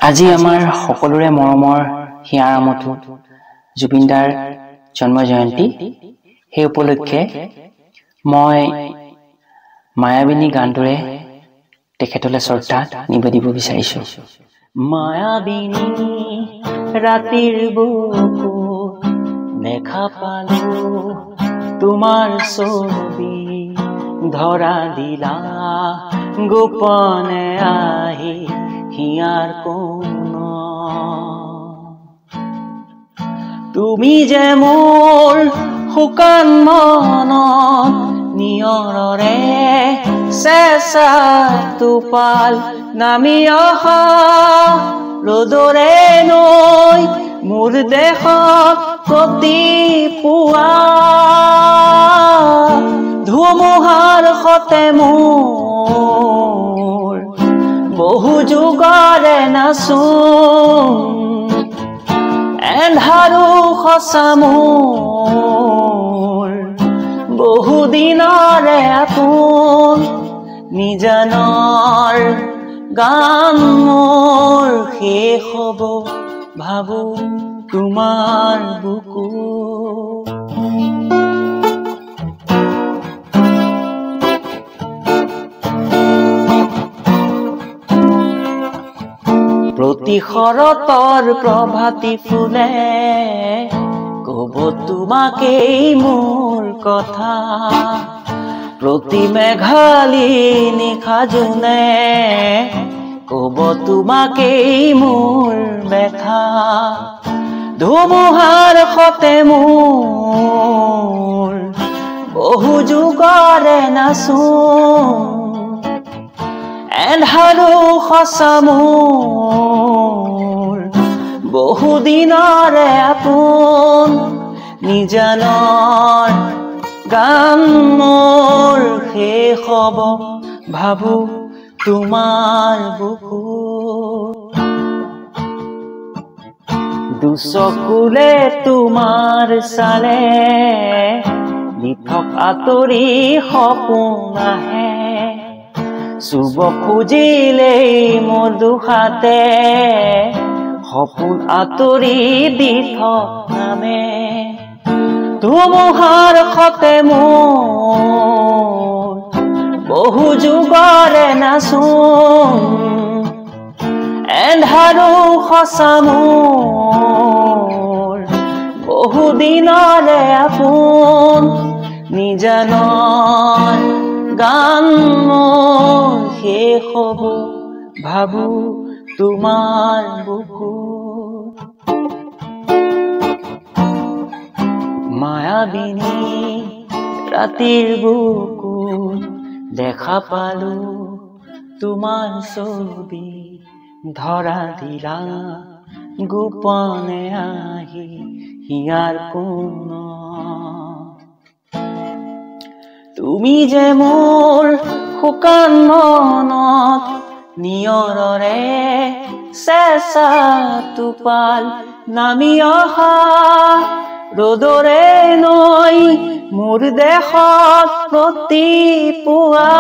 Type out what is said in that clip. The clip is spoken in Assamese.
আজি আমাৰ সকলোৰে মৰমৰ হিয়াৰ আমঠু জুবিনদাৰ জন্ম জয়ন্তী। সেই উপলক্ষে মই মায়াবিনী গানটোৰে তেখেতলৈ শ্ৰদ্ধা নিবেদিব বিচাৰিছো। মায়াবিনী ৰাতিৰ বুকু দেখা পালো তোমাৰ ছবি, ধৰা দিলা গোপনে আহি হিয়াৰ কোন। তুমি যে মোৰ শুকান মনত নিয়ৰৰে চেঁচা টোপাল, নামি অহা ৰ'দৰে নৈ মোৰ দেশত প্ৰতি পুৱা ধুমুহাৰ সতে মোৰ বহু যুগৰে নাচোন, এন্ধাৰো সঁচা মোৰ বহু দিনৰে আপোন। নিজানৰ গান মোৰ শেষ হ'ব ভাবো তোমাৰ বুকু। প্ৰতি শৰতৰ প্ৰভাতী ফুলে কব তোমাকেই মোৰ কথা, প্ৰতি মেঘালী নিশা জোনে কব তোমাকেই মোৰ ব্যথা। ধুমুহাৰ সতে মোৰ বহু যুগৰে নাচোন, এন্ধাৰো সঁচা মোৰ বহু দিনৰে আপোন। নিজানৰ গান মোৰ শেষ হ'ব ভাবো তোমাৰ বুকু। দুচকুলে তোমাৰ চালে নিথক আঁতৰি সপোন আহে, চুব খুজিলেই মোৰ দুহাতে সপোন আঁতৰি দি নামে। ধুমুহাৰ সতে মোৰ বহু যুগৰে নাচোন, এন্ধাৰো সঁচা মোৰ বহু দিনৰে আপোন। নিজানৰ গান মোৰ শেষ হ'ব ভাবো তোমাৰ বুকু। মায়াবিনী ৰাতিৰ বুকু দেখা পালো তোমাৰ ছবি, ধৰা দিলা গোপনে আহি হিয়াৰ কোন। তুমি যে মোৰ শুকান মনত নিয়ৰৰে চেঁচা টোপাল, নামি অহা ৰ'দৰে নৈ মোৰ দেশত প্ৰতি পুৱা